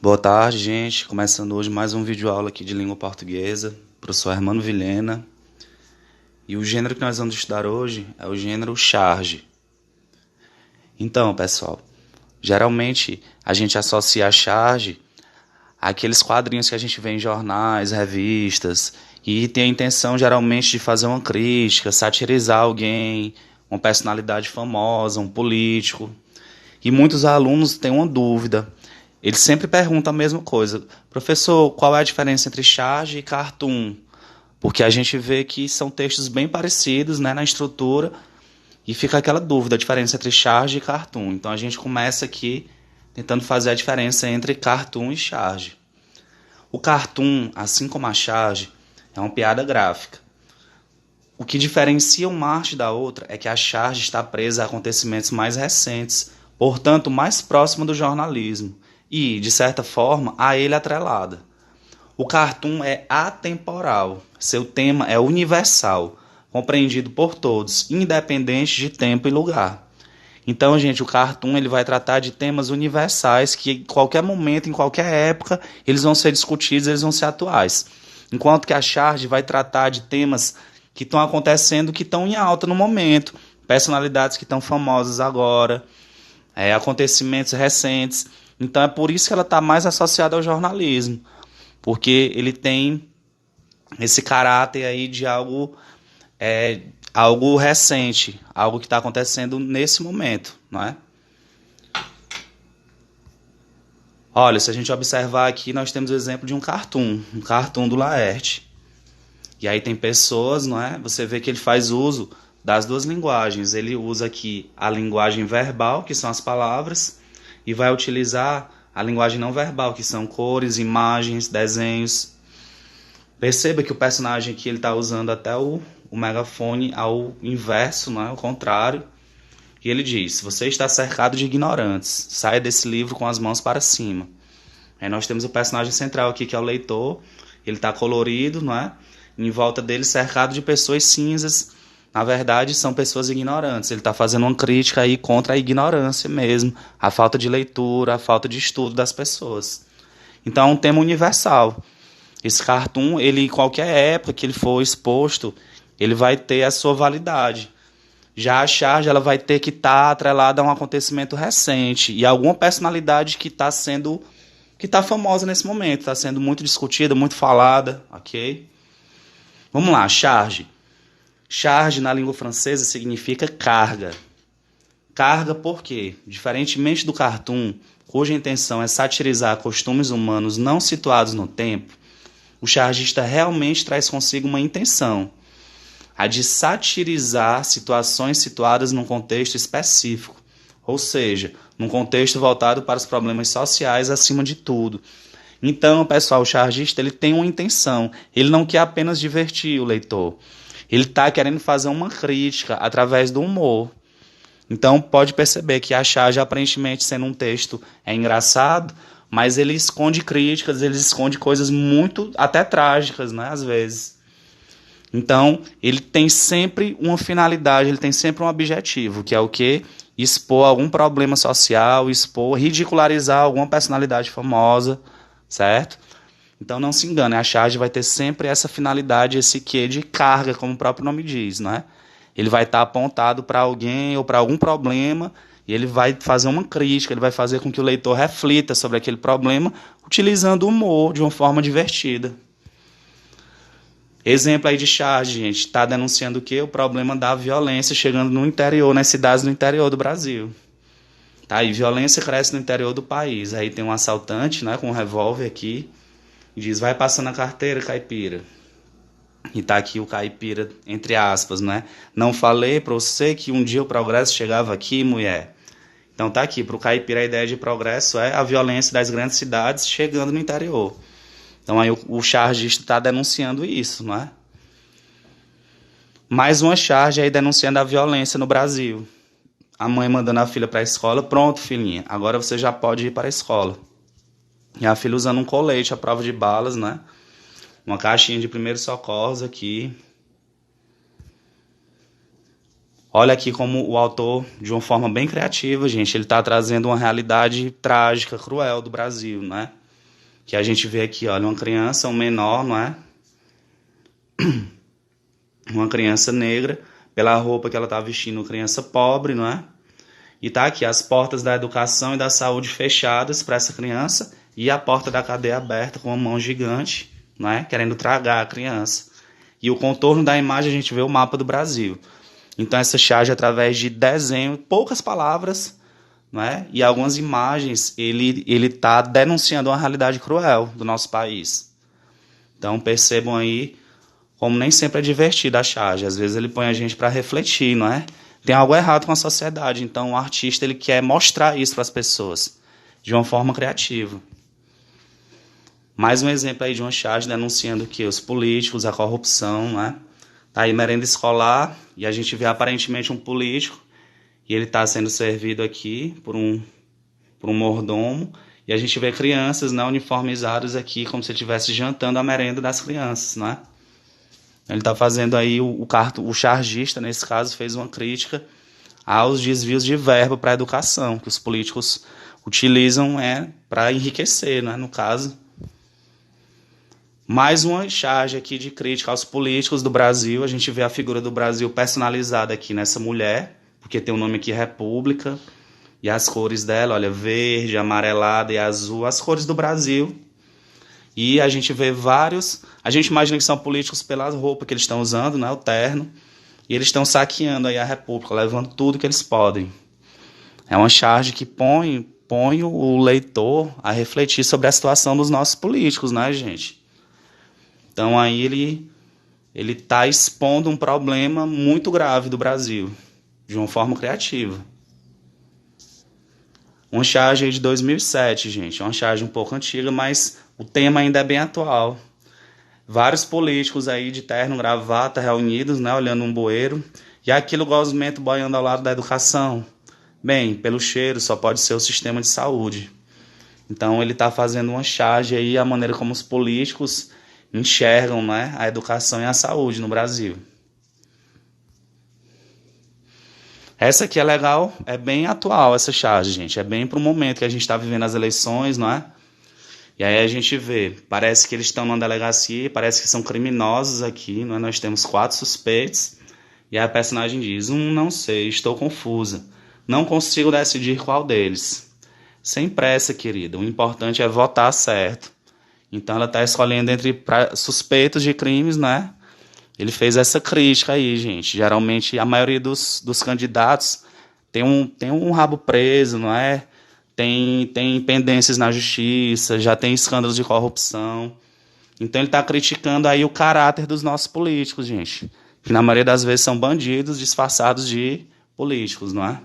Boa tarde, gente. Começando hoje mais um vídeo aula aqui de língua portuguesa, professor Hermano Vilhena. E o gênero que nós vamos estudar hoje é o gênero charge. Então, pessoal, geralmente a gente associa a charge àqueles quadrinhos que a gente vê em jornais, revistas, e tem a intenção geralmente de fazer uma crítica, satirizar alguém, uma personalidade famosa, um político. E muitos alunos têm uma dúvida. Eles sempre perguntam a mesma coisa. Professor, qual é a diferença entre charge e cartoon? Porque a gente vê que são textos bem parecidos, né, na estrutura, e fica aquela dúvida, a diferença entre charge e cartoon. Então a gente começa aqui tentando fazer a diferença entre cartoon e charge. O cartoon, assim como a charge, é uma piada gráfica. O que diferencia uma arte da outra é que a charge está presa a acontecimentos mais recentes, portanto mais próximo do jornalismo, e, de certa forma, a ele atrelada. O cartoon é atemporal, seu tema é universal, compreendido por todos, independente de tempo e lugar. Então, gente, o cartoon ele vai tratar de temas universais que em qualquer momento, em qualquer época, eles vão ser discutidos, eles vão ser atuais. Enquanto que a charge vai tratar de temas que estão acontecendo, que estão em alta no momento, personalidades que estão famosas agora, acontecimentos recentes. Então é por isso que ela está mais associada ao jornalismo, porque ele tem esse caráter aí de algo recente, algo que está acontecendo nesse momento, não é? Olha, se a gente observar aqui, nós temos o exemplo de um cartoon do Laerte. E aí tem pessoas, não é? Você vê que ele faz uso das duas linguagens. Ele usa aqui a linguagem verbal, que são as palavras, e vai utilizar a linguagem não verbal, que são cores, imagens, desenhos. Perceba que o personagem aqui ele está usando até o megafone ao inverso, não é? Ao contrário. E ele diz: você está cercado de ignorantes, saia desse livro com as mãos para cima. Aí nós temos o personagem central aqui, que é o leitor. Ele está colorido, não é? Em volta dele cercado de pessoas cinzas. Na verdade, são pessoas ignorantes. Ele está fazendo uma crítica aí contra a ignorância mesmo, a falta de leitura, a falta de estudo das pessoas. Então é um tema universal. Esse cartoon, ele, em qualquer época que ele for exposto, ele vai ter a sua validade. Já a charge ela vai ter que estar atrelada a um acontecimento recente e alguma personalidade que está famosa nesse momento, está sendo muito discutida, muito falada, ok? Vamos lá, charge. Charge na língua francesa significa carga. Carga por quê? Diferentemente do cartoon, cuja intenção é satirizar costumes humanos não situados no tempo, o chargista realmente traz consigo uma intenção, a de satirizar situações situadas num contexto específico, ou seja, num contexto voltado para os problemas sociais acima de tudo. Então, pessoal, o chargista ele tem uma intenção, ele não quer apenas divertir o leitor, ele está querendo fazer uma crítica através do humor. Então, pode perceber que a charge, aparentemente sendo um texto, é engraçado, mas ele esconde críticas, ele esconde coisas muito, até trágicas, né, às vezes. Então, ele tem sempre uma finalidade, ele tem sempre um objetivo, que é o quê? Expor algum problema social, expor, ridicularizar alguma personalidade famosa, certo? Então não se engane, a charge vai ter sempre essa finalidade, esse quê de carga, como o próprio nome diz, não é? Ele vai estar apontado para alguém ou para algum problema e ele vai fazer uma crítica, ele vai fazer com que o leitor reflita sobre aquele problema, utilizando o humor de uma forma divertida. Exemplo aí de charge, gente, está denunciando o quê? O problema da violência chegando no interior, nas cidades do interior do Brasil. Tá? E violência cresce no interior do país. Aí tem um assaltante, né, com um revólver aqui, e diz, vai passando a carteira, caipira. E tá aqui o caipira, entre aspas, né? Não falei pra você que um dia o progresso chegava aqui, mulher? Então tá aqui, pro caipira a ideia de progresso é a violência das grandes cidades chegando no interior. Então aí o chargista está denunciando isso, não é? Mais uma charge aí denunciando a violência no Brasil. A mãe mandando a filha para a escola, pronto, filhinha, agora você já pode ir para a escola. E a filha usando um colete à prova de balas, né? Uma caixinha de primeiros socorros aqui. Olha aqui como o autor, de uma forma bem criativa, gente, ele está trazendo uma realidade trágica, cruel do Brasil, né? Que a gente vê aqui, olha, uma criança, um menor, não é? Uma criança negra, pela roupa que ela está vestindo, uma criança pobre, não é? E tá aqui as portas da educação e da saúde fechadas para essa criança e a porta da cadeia aberta com uma mão gigante, não é? Querendo tragar a criança. E o contorno da imagem a gente vê o mapa do Brasil. Então essa charge, através de desenho, poucas palavras, não é? E algumas imagens, ele está denunciando uma realidade cruel do nosso país. Então percebam aí como nem sempre é divertida a charge. Às vezes ele põe a gente para refletir, não é? Tem algo errado com a sociedade. Então o artista ele quer mostrar isso para as pessoas de uma forma criativa. Mais um exemplo aí de uma charge denunciando que os políticos, a corrupção, né? Tá aí merenda escolar e a gente vê aparentemente um político e ele está sendo servido aqui por um mordomo e a gente vê crianças, né, uniformizadas aqui como se ele estivesse jantando a merenda das crianças, não é? Ele está fazendo aí o chargista, nesse caso, fez uma crítica aos desvios de verba para a educação, que os políticos utilizam para enriquecer, né, no caso. Mais uma charge aqui de crítica aos políticos do Brasil. A gente vê a figura do Brasil personalizada aqui nessa mulher, porque tem o nome aqui República, e as cores dela, olha, verde, amarelada e azul, as cores do Brasil. E a gente vê vários... A gente imagina que são políticos pela roupa que eles estão usando, né, o terno, e eles estão saqueando aí a República, levando tudo que eles podem. É uma charge que põe o leitor a refletir sobre a situação dos nossos políticos, né, gente? Então aí ele está expondo um problema muito grave do Brasil, de uma forma criativa. Uma charge aí de 2007, gente. É uma charge um pouco antiga, mas o tema ainda é bem atual. Vários políticos aí de terno, gravata, reunidos, né, olhando um bueiro. E aquilo gosmento boiando ao lado da educação. Bem, pelo cheiro, só pode ser o sistema de saúde. Então ele está fazendo uma charge aí, a maneira como os políticos enxergam, né, a educação e a saúde no Brasil. Essa aqui é legal, é bem atual essa charge, gente. É bem para o momento que a gente está vivendo as eleições, não é? E aí a gente vê, parece que eles estão numa delegacia, parece que são criminosos aqui, não é? Nós temos 4 suspeitos, e aí a personagem diz, não sei, estou confusa, não consigo decidir qual deles. Sem pressa, querida, o importante é votar certo. Então ela está escolhendo entre suspeitos de crimes, né? Ele fez essa crítica aí, gente. Geralmente a maioria dos candidatos tem um rabo preso, não é? Tem pendências na justiça, já tem escândalos de corrupção. Então ele está criticando aí o caráter dos nossos políticos, gente. Que na maioria das vezes são bandidos disfarçados de políticos, não é?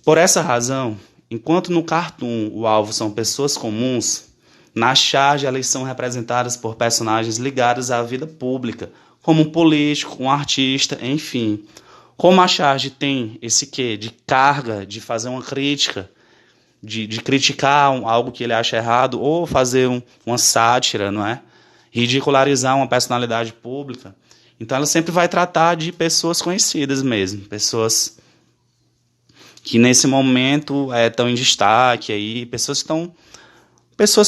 Por essa razão, enquanto no cartoon o alvo são pessoas comuns, na charge elas são representadas por personagens ligados à vida pública, como um político, um artista, enfim. Como a charge tem esse quê? De carga, de fazer uma crítica, de criticar algo que ele acha errado, ou fazer uma sátira, não é? Ridicularizar uma personalidade pública. Então ela sempre vai tratar de pessoas conhecidas mesmo, pessoas que nesse momento estão em destaque, aí, pessoas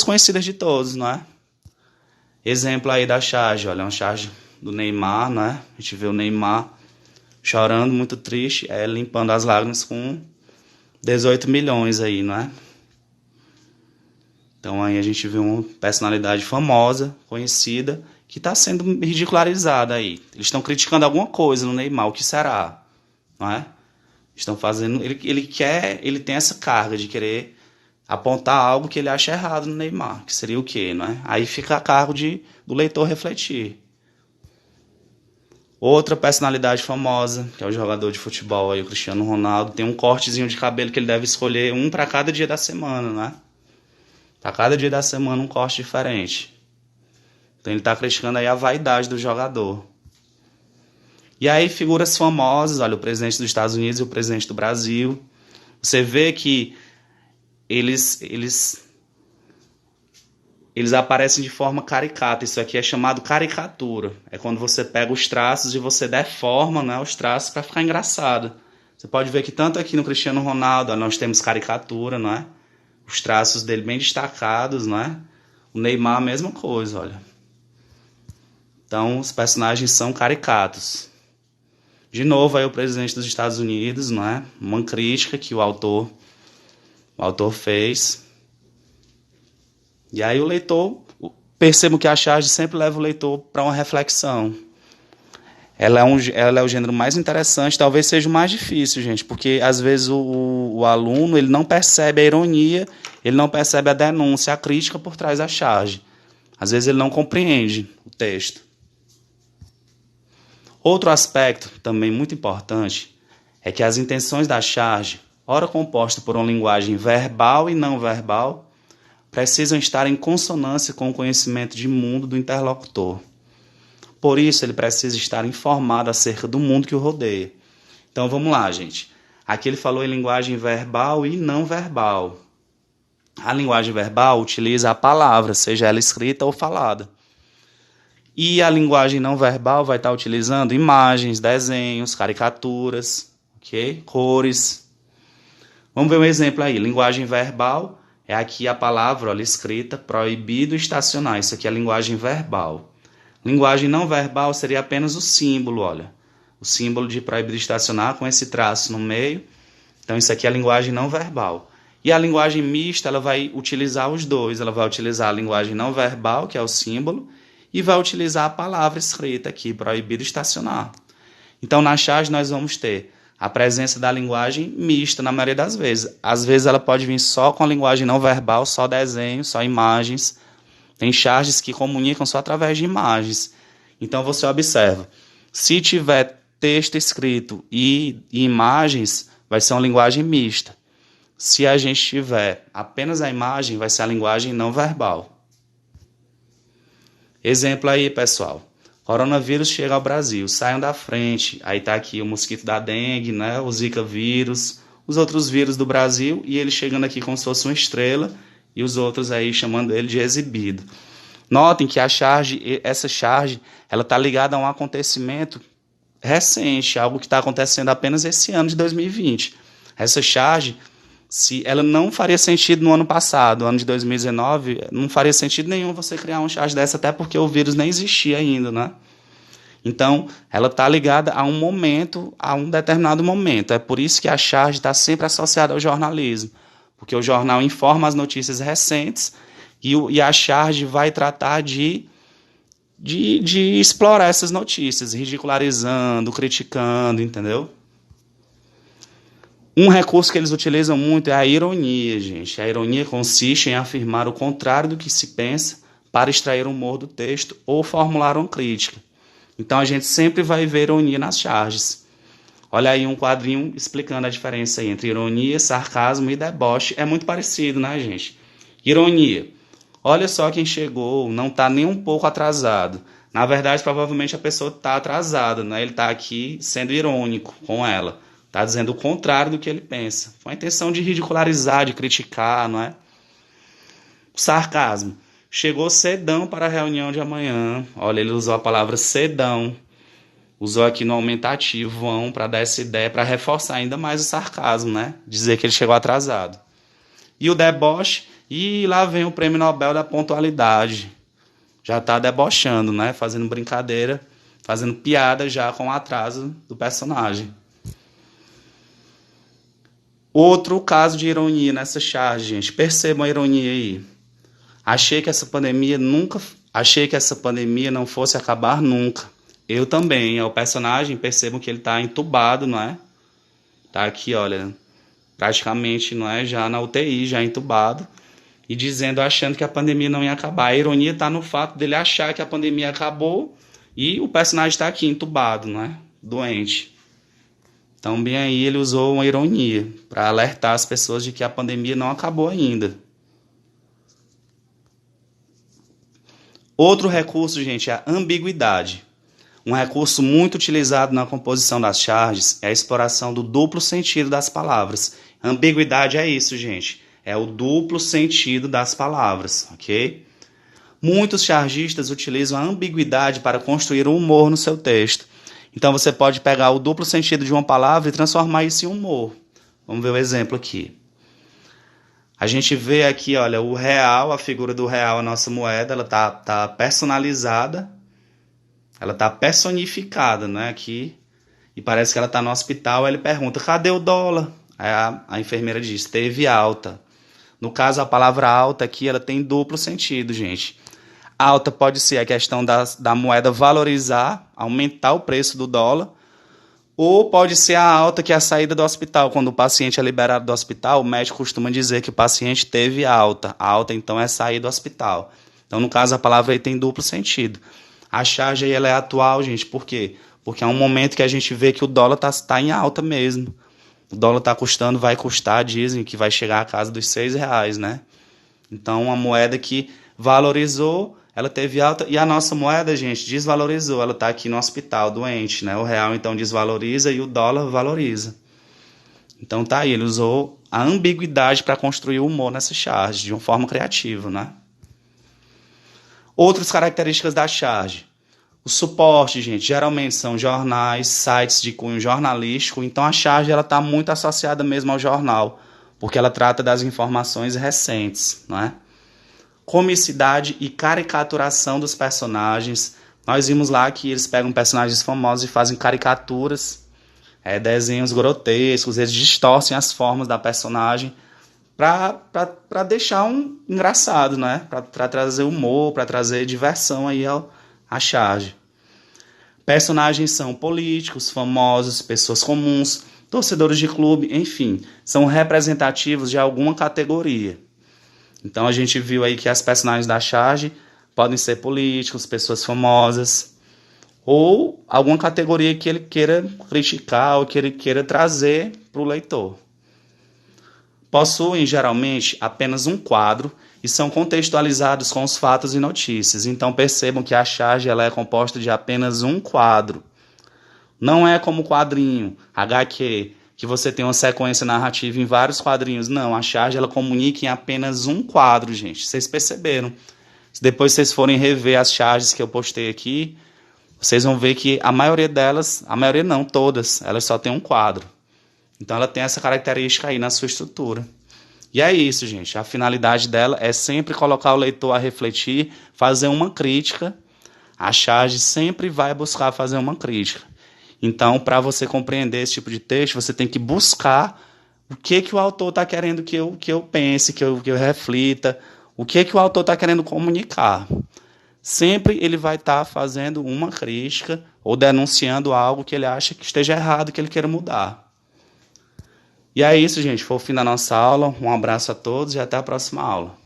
conhecidas de todos, não é? Exemplo aí da charge, olha, uma charge do Neymar, não é? A gente vê o Neymar chorando, muito triste, limpando as lágrimas com 18 milhões aí, não é? Então aí a gente vê uma personalidade famosa, conhecida, que está sendo ridicularizada aí. Eles estão criticando alguma coisa no Neymar, o que será? Não é? Estão fazendo. Ele tem essa carga de querer apontar algo que ele acha errado no Neymar, que seria o quê, não é? Aí fica a cargo do leitor refletir. Outra personalidade famosa, que é o jogador de futebol aí, o Cristiano Ronaldo, tem um cortezinho de cabelo que ele deve escolher um para cada dia da semana, né? Para cada dia da semana um corte diferente. Então ele está criticando aí a vaidade do jogador. E aí figuras famosas, olha, o presidente dos Estados Unidos e o presidente do Brasil. Você vê que eles aparecem de forma caricata. Isso aqui é chamado caricatura. É quando você pega os traços e você deforma, né, os traços para ficar engraçado. Você pode ver que tanto aqui no Cristiano Ronaldo nós temos caricatura, não é? os traços dele bem destacados, né? O Neymar, a mesma coisa, olha. Então, os personagens são caricatos. De novo, aí o presidente dos Estados Unidos, não é? Uma crítica que o autor fez. E aí o leitor, percebo que a charge sempre leva o leitor para uma reflexão. Ela é o gênero mais interessante, talvez seja o mais difícil, gente, porque às vezes o aluno ele não percebe a ironia, ele não percebe a denúncia, a crítica por trás da charge. Às vezes ele não compreende o texto. Outro aspecto também muito importante é que as intenções da charge, ora composta por uma linguagem verbal e não verbal, precisam estar em consonância com o conhecimento de mundo do interlocutor. Por isso, ele precisa estar informado acerca do mundo que o rodeia. Então, vamos lá, gente. Aqui ele falou em linguagem verbal e não verbal. A linguagem verbal utiliza a palavra, seja ela escrita ou falada. E a linguagem não verbal vai estar utilizando imagens, desenhos, caricaturas, ok? Cores. Vamos ver um exemplo aí. Linguagem verbal é aqui a palavra, olha, escrita, proibido estacionar. Isso aqui é a linguagem verbal. Linguagem não verbal seria apenas o símbolo, olha. O símbolo de proibido estacionar com esse traço no meio. Então, isso aqui é a linguagem não verbal. E a linguagem mista, ela vai utilizar os dois. Ela vai utilizar a linguagem não verbal, que é o símbolo, e vai utilizar a palavra escrita aqui, proibido estacionar. Então, na charge, nós vamos ter a presença da linguagem mista, na maioria das vezes. Às vezes, ela pode vir só com a linguagem não verbal, só desenho, só imagens. Tem charges que comunicam só através de imagens. Então, você observa. Se tiver texto escrito e imagens, vai ser uma linguagem mista. Se a gente tiver apenas a imagem, vai ser a linguagem não verbal. Exemplo aí, pessoal. Coronavírus chega ao Brasil, saiam da frente. Aí está aqui o mosquito da dengue, né? O Zika vírus, os outros vírus do Brasil, e ele chegando aqui como se fosse uma estrela, e os outros aí chamando ele de exibido. Notem que essa charge, ela está ligada a um acontecimento recente, algo que está acontecendo apenas esse ano de 2020. Essa charge, ela não faria sentido no ano passado, ano de 2019, não faria sentido nenhum você criar uma charge dessa, até porque o vírus nem existia ainda, né? Então, ela está ligada a um momento, a um determinado momento. É por isso que a charge está sempre associada ao jornalismo, porque o jornal informa as notícias recentes e a charge vai tratar de explorar essas notícias, ridicularizando, criticando, entendeu? Um recurso que eles utilizam muito é a ironia, gente. A ironia consiste em afirmar o contrário do que se pensa para extrair humor do texto ou formular uma crítica. Então, a gente sempre vai ver ironia nas charges. Olha aí um quadrinho explicando a diferença entre ironia, sarcasmo e deboche. É muito parecido, né, gente? Ironia. Olha só quem chegou, não está nem um pouco atrasado. Na verdade, provavelmente a pessoa está atrasada, né? Ele está aqui sendo irônico com ela. Está dizendo o contrário do que ele pensa. Com a intenção de ridicularizar, de criticar, não é? Sarcasmo. Chegou cedão para a reunião de amanhã. Olha, ele usou a palavra cedão. Usou aqui no aumentativo, vão, para dar essa ideia, para reforçar ainda mais o sarcasmo, né? Dizer que ele chegou atrasado. E o deboche, e lá vem o prêmio Nobel da pontualidade. Já está debochando, né? Fazendo brincadeira, fazendo piada já com o atraso do personagem. Outro caso de ironia nessa charge, gente. Percebam a ironia aí. Achei que essa pandemia não fosse acabar nunca. Eu também. É o personagem, percebam que ele está entubado, não é? Está aqui, olha, praticamente, não é? Já na UTI, já entubado. E dizendo, achando que a pandemia não ia acabar. A ironia está no fato dele achar que a pandemia acabou e o personagem está aqui entubado, não é? Doente. Então, bem aí, ele usou uma ironia para alertar as pessoas de que a pandemia não acabou ainda. Outro recurso, gente, é a ambiguidade. Um recurso muito utilizado na composição das charges é a exploração do duplo sentido das palavras. Ambiguidade é isso, gente. É o duplo sentido das palavras, ok? Muitos chargistas utilizam a ambiguidade para construir um humor no seu texto. Então, você pode pegar o duplo sentido de uma palavra e transformar isso em humor. Vamos ver o exemplo aqui. A gente vê aqui, olha, o real, a figura do real, a nossa moeda, ela tá personalizada, ela tá personificada, né, aqui, e parece que ela tá no hospital. Aí ele pergunta, cadê o dólar? Aí a enfermeira diz, teve alta. No caso, a palavra alta aqui, ela tem duplo sentido, gente. Alta pode ser a questão da moeda valorizar, aumentar o preço do dólar, ou pode ser a alta, que é a saída do hospital. Quando o paciente é liberado do hospital, o médico costuma dizer que o paciente teve alta. A alta, então, é sair do hospital. Então, no caso, a palavra aí tem duplo sentido. A charge aí ela é atual, gente. Por quê? Porque é um momento que a gente vê que o dólar tá em alta mesmo. O dólar está custando, vai custar, dizem que vai chegar à casa dos R$ 6, né? Então, uma moeda que valorizou, ela teve alta, e a nossa moeda, gente, desvalorizou. Ela está aqui no hospital, doente, né? O real, então, desvaloriza e o dólar valoriza. Então, tá aí, ele usou a ambiguidade para construir o humor nessa charge, de uma forma criativa, né? Outras características da charge. O suporte, gente, geralmente são jornais, sites de cunho jornalístico, então a charge está muito associada mesmo ao jornal, porque ela trata das informações recentes, não é? Comicidade e caricaturação dos personagens. Nós vimos lá que eles pegam personagens famosos e fazem caricaturas, desenhos grotescos, eles distorcem as formas da personagem para deixar um engraçado, né? Para trazer humor, para trazer diversão aí à charge. Personagens são políticos, famosos, pessoas comuns, torcedores de clube, enfim, são representativos de alguma categoria. Então a gente viu aí que as personagens da charge podem ser políticos, pessoas famosas, ou alguma categoria que ele queira criticar ou que ele queira trazer para o leitor. Possuem geralmente apenas um quadro e são contextualizados com os fatos e notícias. Então percebam que a charge ela é composta de apenas um quadro. Não é como quadrinho, HQ, que você tem uma sequência narrativa em vários quadrinhos. Não, a charge ela comunica em apenas um quadro, gente. Vocês perceberam? Se depois vocês forem rever as charges que eu postei aqui, vocês vão ver que a maioria delas, a maioria não, todas, elas só tem um quadro. Então ela tem essa característica aí na sua estrutura. E é isso, gente. A finalidade dela é sempre colocar o leitor a refletir, fazer uma crítica. A charge sempre vai buscar fazer uma crítica. Então, para você compreender esse tipo de texto, você tem que buscar o que o autor está querendo que eu pense, que eu reflita, o que o autor está querendo comunicar. Sempre ele vai estar fazendo uma crítica ou denunciando algo que ele acha que esteja errado, que ele queira mudar. E é isso, gente. Foi o fim da nossa aula. Um abraço a todos e até a próxima aula.